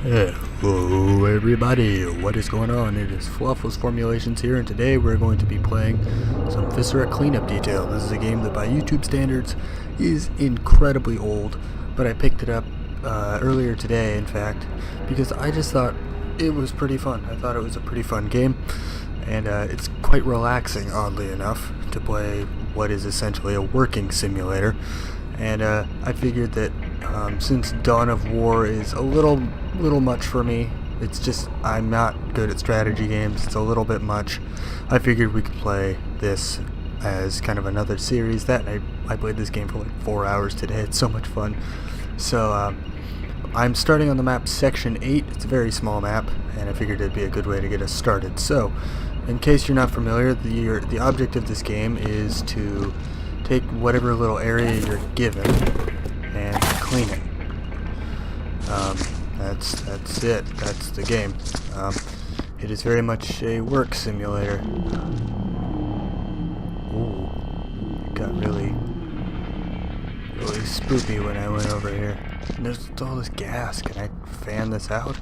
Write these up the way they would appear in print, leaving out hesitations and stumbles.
Hello everybody, what is going on? It is Fluffless Formulations here, and today we're going to be playing some Viscera cleanup detail. This is a game that by YouTube standards is incredibly old, but I picked it up earlier today, in fact, because I just thought it was pretty fun. I thought it was a pretty fun game, and it's quite relaxing, oddly enough, to play what is essentially a working simulator. And I figured that since Dawn of War is a little much for me, it's just I'm not good at strategy games, it's a little bit much. I figured we could play this as kind of another series. That I played this game for like 4 hours today. It's so much fun. So I'm starting on the map Section 8. It's a very small map, and I figured it'd be a good way to get us started. So, in case you're not familiar, the object of this game is to take whatever little area you're given and clean it. That's it. That's the game. It is very much a work simulator. Ooh, it got really spoopy when I went over here. And there's all this gas. Can I fan this out?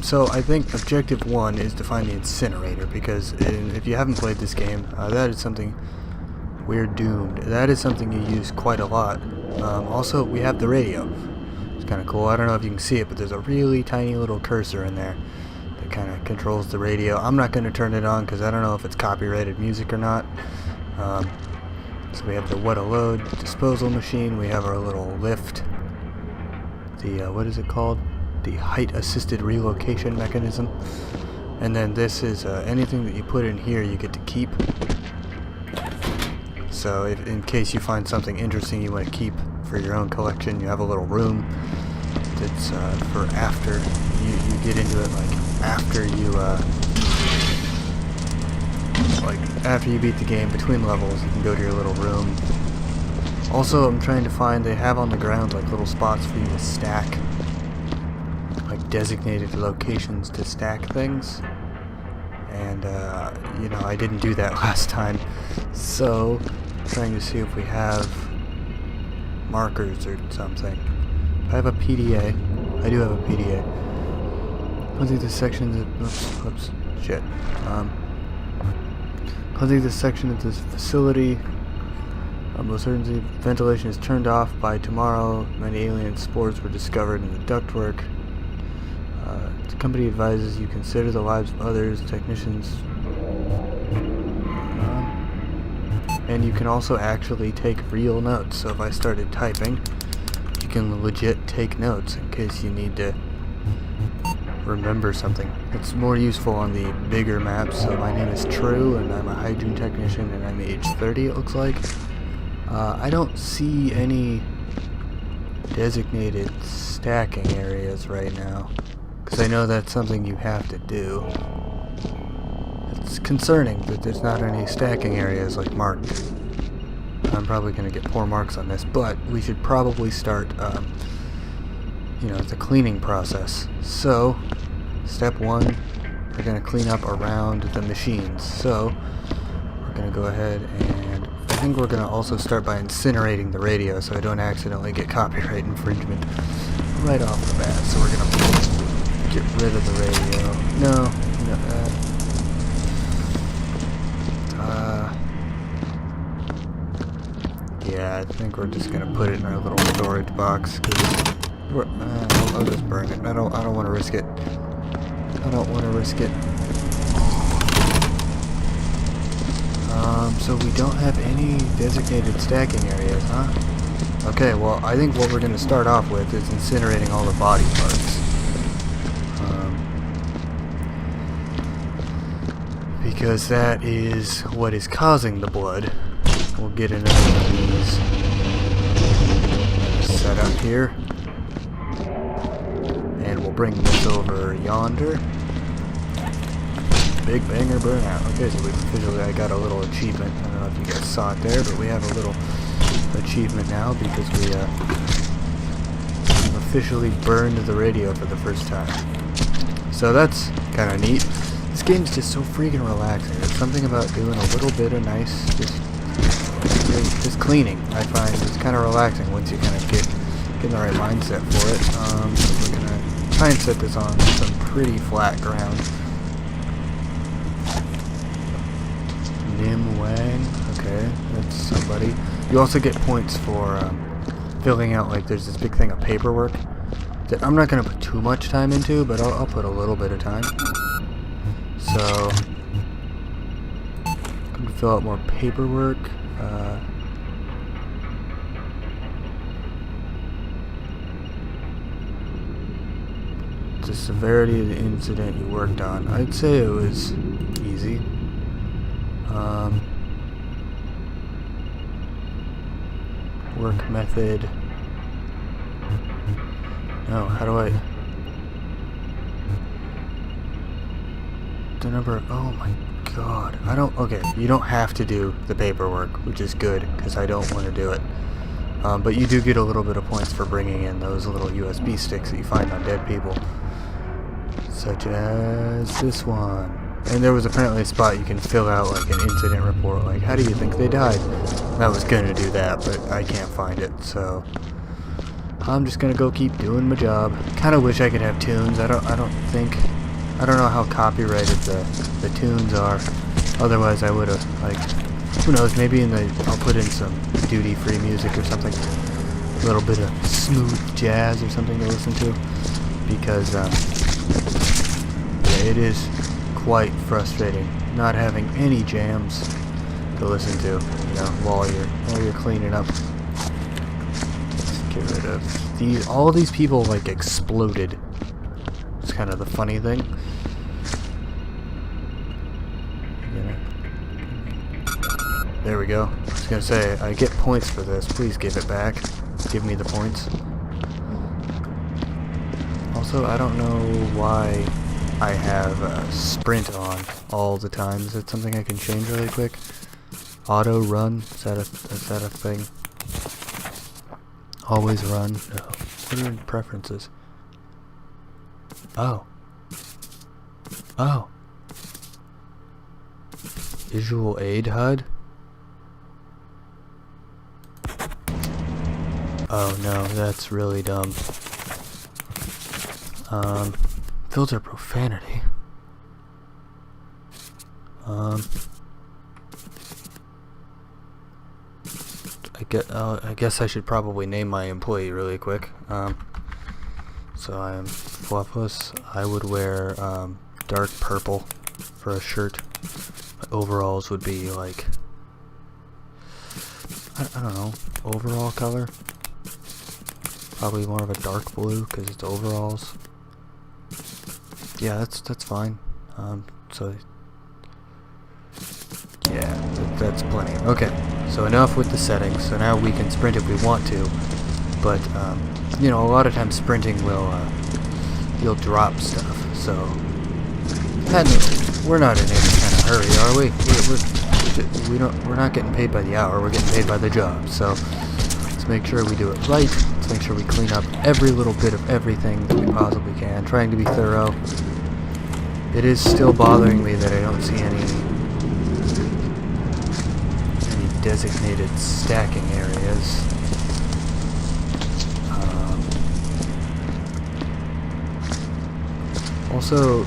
So I think objective 1 is to find the incinerator, because if you haven't played this game, that is something we're doomed. That is something you use quite a lot. Also, we have the radio. It's kind of cool. I don't know if you can see it, but there's a really tiny little cursor in there that kind of controls the radio. I'm not going to turn it on because I don't know if it's copyrighted music or not. So we have the what a load disposal machine. We have our little lift. The what is it called? The height assisted relocation mechanism. And then this is anything that you put in here you get to keep. So if, in case you find something interesting you want to keep for your own collection, you have a little room that's for after you get into it, like after you beat the game. Between levels you can go to your little room. Also, I'm trying to find, they have on the ground like little spots for you to stack, like designated locations to stack things. And you know, I didn't do that last time, so trying to see if we have markers or something. I have a PDA. I do have a PDA. Cleansing this section cleansing this section of this facility. Most certainly ventilation is turned off by tomorrow. Many alien spores were discovered in the ductwork. The company advises you consider the lives of others, technicians, and you can also actually take real notes. So if I started typing, you can legit take notes in case you need to remember something. It's more useful on the bigger maps. So my name is True, and I'm a hygiene technician, and I'm age 30, it looks like. I don't see any designated stacking areas right now, because I know that's something you have to do. It's concerning that there's not any stacking areas like marked. I'm probably going to get poor marks on this, but we should probably start, you know, the cleaning process. So, step 1, we're going to clean up around the machines. So, we're going to go ahead and I think we're going to also start by incinerating the radio so I don't accidentally get copyright infringement right off the bat. So we're going to get rid of the radio. No, yeah, I think we're just gonna put it in our little storage box, because I'll just burn it. I don't want to risk it. I don't want to risk it. So we don't have any designated stacking areas, huh? Okay, well, I think what we're gonna start off with is incinerating all the body parts. Because that is what is causing the blood. We'll get another one of these set up here, and we'll bring this over yonder. Big banger burnout. Okay, so I got a little achievement. I don't know if you guys saw it there, but we have a little achievement now because we've officially burned the radio for the first time. So that's kind of neat. This game's just so freaking relaxing. There's something about doing a little bit of nice, just cleaning, I find, is kind of relaxing once you kind of get in the right mindset for it. So we're gonna try and set this on some pretty flat ground. Nim Wang, okay, that's somebody. You also get points for filling out, like, there's this big thing of paperwork that I'm not going to put too much time into, but I'll put a little bit of time. So, I'm going to fill out more paperwork. The severity of the incident you worked on. I'd say it was easy. Work method. No, how do I... The number... Oh my god. I don't... Okay, you don't have to do the paperwork, which is good, because I don't want to do it. But you do get a little bit of points for bringing in those little USB sticks that you find on dead people. Such as this one. And there was apparently a spot you can fill out like an incident report, like how do you think they died? I was gonna do that, but I can't find it, so I'm just gonna go keep doing my job. Kinda wish I could have tunes. I don't know how copyrighted the tunes are. Otherwise I would have, like, who knows, maybe I'll put in some duty-free music or something. A little bit of smooth jazz or something to listen to. Because yeah, it is quite frustrating not having any jams to listen to, you know, while you're cleaning up. Let's get rid of these. All of these people like exploded. It's kind of the funny thing. There we go. I was gonna say, I get points for this. Please give it back. Give me the points. Also, I don't know why I have sprint on all the time. Is that something I can change really quick? Auto run? Is that a thing? Always run? No. What are in preferences? Oh. Oh. Visual aid HUD? Oh no, that's really dumb. Filter profanity. I guess I should probably name my employee really quick. So I am Fluffless. I would wear dark purple for a shirt. My overalls would be like, I don't know, overall color. Probably more of a dark blue because it's overalls. Yeah, that's fine. So yeah, that's plenty. Okay, so enough with the settings. So now we can sprint if we want to, but you know, a lot of times sprinting will you'll drop stuff. So we're not in any kind of hurry, are we? We're not getting paid by the hour. We're getting paid by the job. So let's make sure we do it right. Let's make sure we clean up every little bit of everything that we possibly can, trying to be thorough. It is still bothering me that I don't see any designated stacking areas. Also,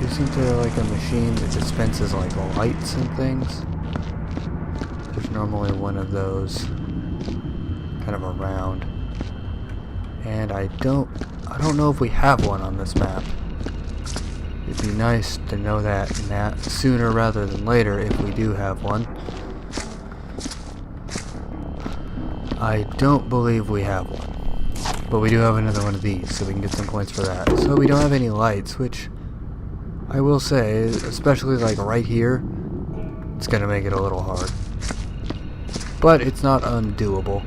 isn't there like a machine that dispenses like lights and things? There's normally one of those kind of around. And I don't know if we have one on this map. It'd be nice to know that sooner rather than later if we do have one. I don't believe we have one. But we do have another one of these, so we can get some points for that. So we don't have any lights, which I will say, especially like right here, it's gonna make it a little hard. But it's not undoable.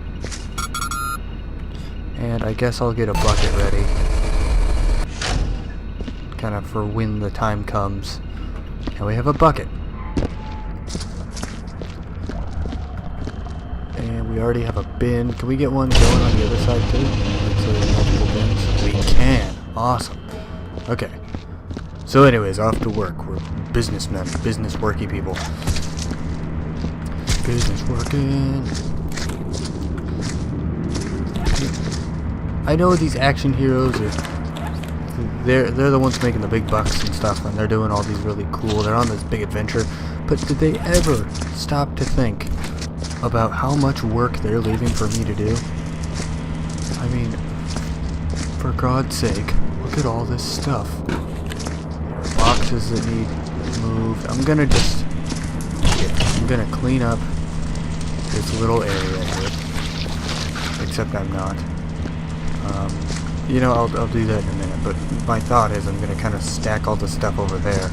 And I guess I'll get a bucket ready. Kind of for when the time comes. And we have a bucket. And we already have a bin. Can we get one going on the other side too? So there's multiple bins? We can. Awesome. Okay. So anyways, off to work. We're businessmen. Business worky people. Business working. I know these action heroes are they're the ones making the big bucks and stuff, and they're doing all these really cool. They're on this big adventure. But did they ever stop to think about how much work they're leaving for me to do? I mean, for God's sake, look at all this stuff. Boxes that need moved. I'm gonna clean up this little area here. Except I'm not. You know, I'll do that in a minute, but my thought is I'm gonna kind of stack all the stuff over there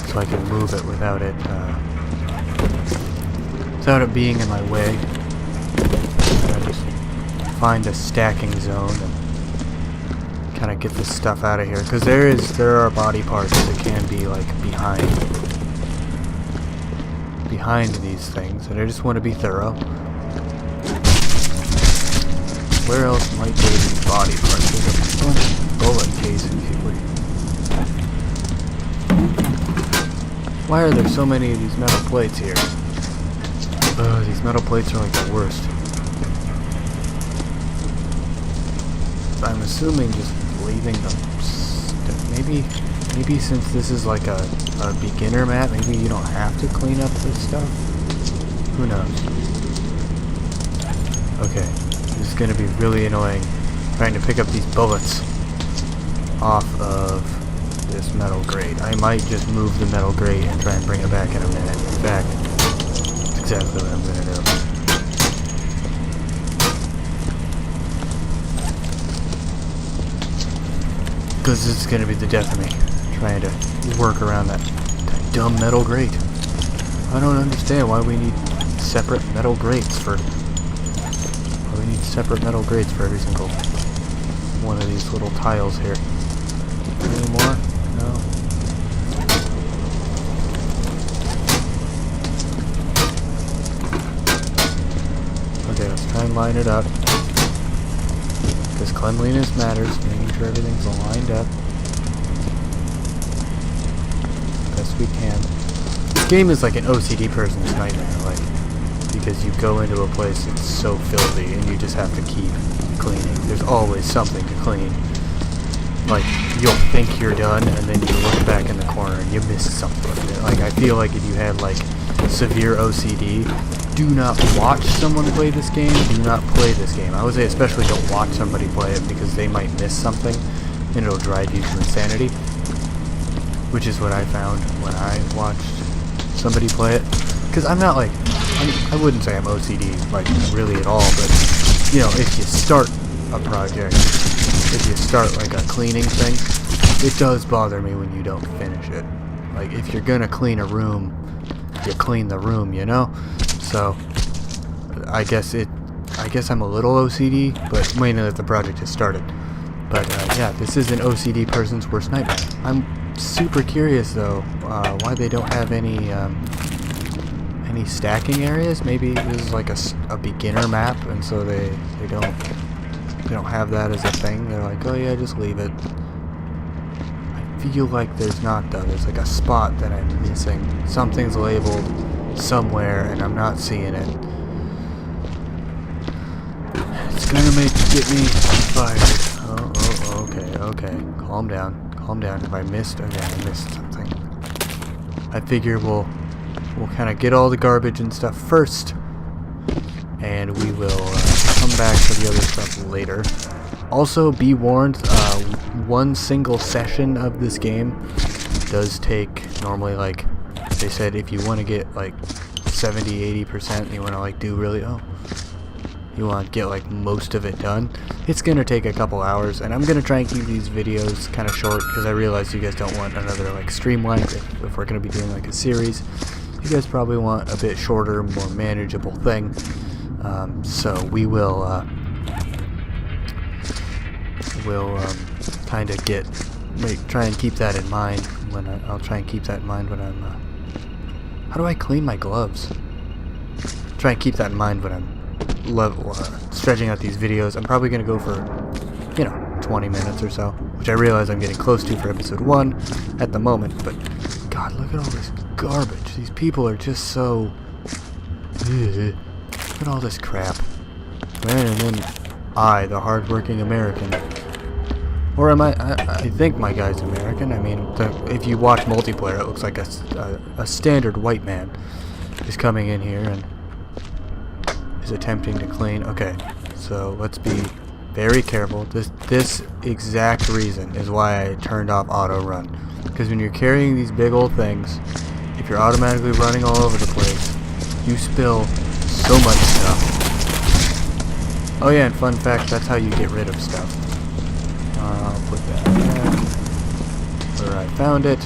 so I can move it without it being in my way. And I just find a stacking zone and kind of get this stuff out of here, because there are body parts that can be like behind these things, and I just want to be thorough. Where else might there be body parts? There's a bunch of bullet casings here. Why are there so many of these metal plates here? These metal plates are like the worst. I'm assuming just leaving them. Maybe since this is like a beginner map, maybe you don't have to clean up this stuff. Who knows? Okay, this is gonna be really annoying trying to pick up these bullets off of this metal grate. I might just move the metal grate and try and bring it back in a minute. In fact, that's exactly what I'm gonna do. Because this is going to be the death of me, trying to work around that dumb metal grate. I don't understand why we need separate metal grates for every single one of these little tiles here. Any more? No. Okay, let's try and line it up. Because cleanliness matters, making sure everything's lined up best we can. This game is like an OCD person's nightmare, because you go into a place that's so filthy and you just have to keep cleaning. There's always something to clean. Like, you'll think you're done and then you look back in the corner and you miss something. Like, I feel like if you had like severe OCD, do not watch someone play this game, do not play this game. I would say especially don't watch somebody play it, because they might miss something and it'll drive you to insanity, which is what I found when I watched somebody play it. Because I'm not like, I wouldn't say I'm OCD like really at all, but you know, if you start a project, if you start like a cleaning thing, it does bother me when you don't finish it. Like, if you're gonna clean a room, you clean the room, you know? So, I guess I'm a little OCD, but mainly that the project has started. But, yeah, this is an OCD person's worst nightmare. I'm super curious, though, why they don't have any stacking areas. Maybe this is like a beginner map, and so they don't have that as a thing. They're like, oh yeah, just leave it. I feel like there's not, though. There's like a spot that I'm missing. Something's labeled somewhere and I'm not seeing it. It's gonna get me fired. Oh, okay. Calm down. Have I missed? Okay, I missed something. I figure we'll kind of get all the garbage and stuff first, and we will come back to the other stuff later. Also, be warned, one single session of this game does take normally, like, they said if you want to get like 70-80%, you want to like do really, you want to get like most of it done, it's going to take a couple hours, and I'm going to try and keep these videos kind of short, because I realize you guys don't want another like stream length. If we're going to be doing like a series, you guys probably want a bit shorter, more manageable thing. So we will kind of try and keep that in mind when I'll try and keep that in mind when I'm how do I clean my gloves? Try and keep that in mind when I'm stretching out these videos. I'm probably gonna go for 20 minutes or so, which I realize I'm getting close to for episode 1 at the moment, but God, look at all this garbage. These people are just so look at all this crap. Man, and then I, the hardworking American, Or am I think my guy's American. I mean, if you watch multiplayer, it looks like a standard white man is coming in here and is attempting to clean. Okay, so let's be very careful. This exact reason is why I turned off auto run. Because when you're carrying these big old things, if you're automatically running all over the place, you spill so much stuff. Oh yeah, and fun fact, that's how you get rid of stuff. I'll put that back where I found it.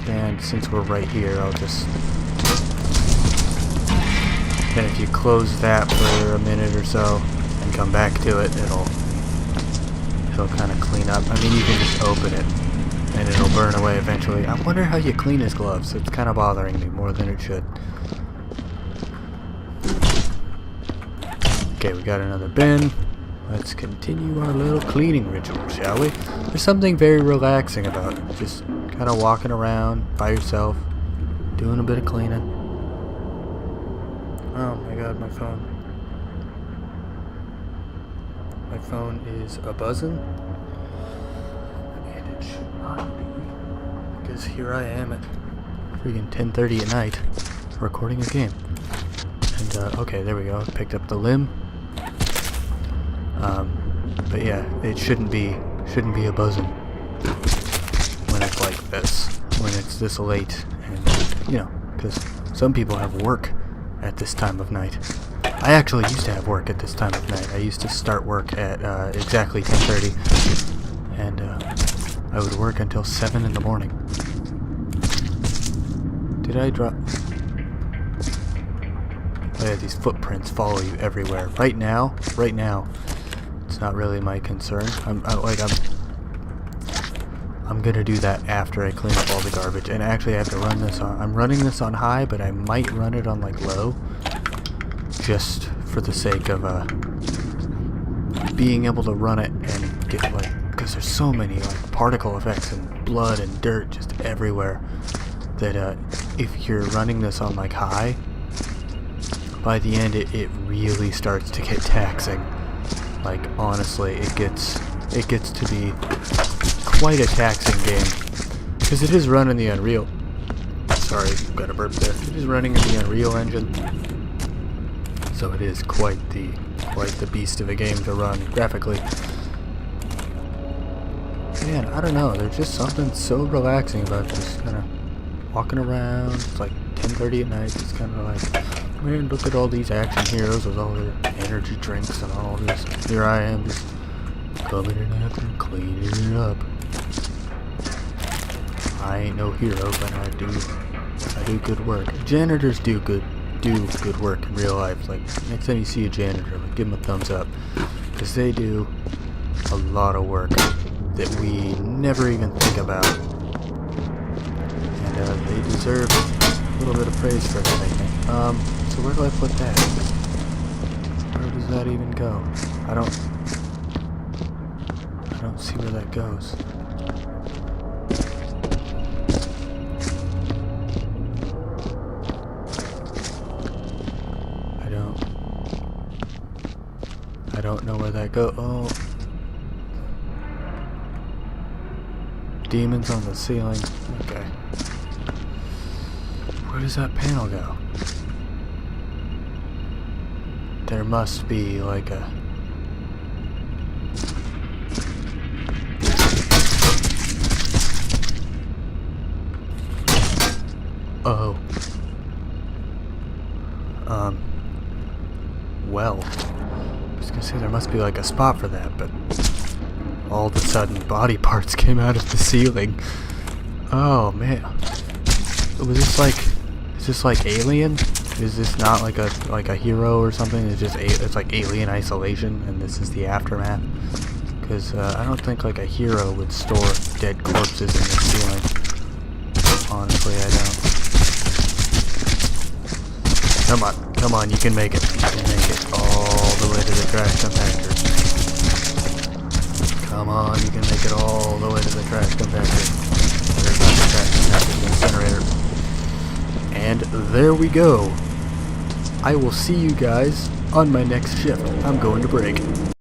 And since we're right here, I'll just... And if you close that for a minute or so and come back to it, it'll kind of clean up. I mean, you can just open it and it'll burn away eventually. I wonder how you clean his gloves. It's kind of bothering me more than it should. Okay, we got another bin. Let's continue our little cleaning ritual, shall we? There's something very relaxing about it. Just kind of walking around by yourself, doing a bit of cleaning. Oh my god, my phone. My phone is a-buzzing. And it should not be. Because here I am at freaking 10:30 at night, recording a game. And, okay, there we go. Picked up the limb. But yeah, it shouldn't be a-buzzing when it's like this. When it's this late. And, you know, because some people have work at this time of night. I actually used to have work at this time of night. I used to start work at exactly 10:30, and I would work until 7 in the morning. Did I drop? Oh yeah, these footprints follow you everywhere. Right now, it's not really my concern. I'm gonna do that after I clean up all the garbage. And actually, I have to run this on. I'm running this on high, but I might run it on like low, just for the sake of being able to run it and get like, because there's so many like particle effects and blood and dirt just everywhere that if you're running this on like high, by the end it really starts to get taxing. Like honestly, it gets to be quite a taxing game, because it is running the Unreal. Sorry, got a burp there. It is running in the Unreal Engine, so it is quite the beast of a game to run graphically. Man, I don't know. There's just something so relaxing about just kind of walking around. It's like 10:30 at night. It's kind of like, man, look at all these action heroes with all their energy drinks and all this. Here I am just coming in after cleaning it up. I ain't no hero, but I do good work. Janitors do good work in real life. Like next time you see a janitor, like, give them a thumbs up, because they do a lot of work that we never even think about, and they deserve a little bit of praise for that, I think. So where do I put that? Where does that even go? I don't see where that goes. I don't know where that goes. Oh. Demons on the ceiling. Okay. Where does that panel go? There must be like a... Oh. Well. I was gonna say there must be like a spot for that, but all of a sudden body parts came out of the ceiling. Oh man. Was this like... Is this like Alien? Is this not like a hero or something? It's like Alien Isolation, and this is the aftermath? Because I don't think like a hero would store dead corpses in the ceiling. Honestly, I don't. Come on, you can make it. You can make it all the way to the trash compactor. Come on, you can make it all the way to the trash compactor. There's not the trash compactor, the incinerator. And there we go. I will see you guys on my next shift. I'm going to break.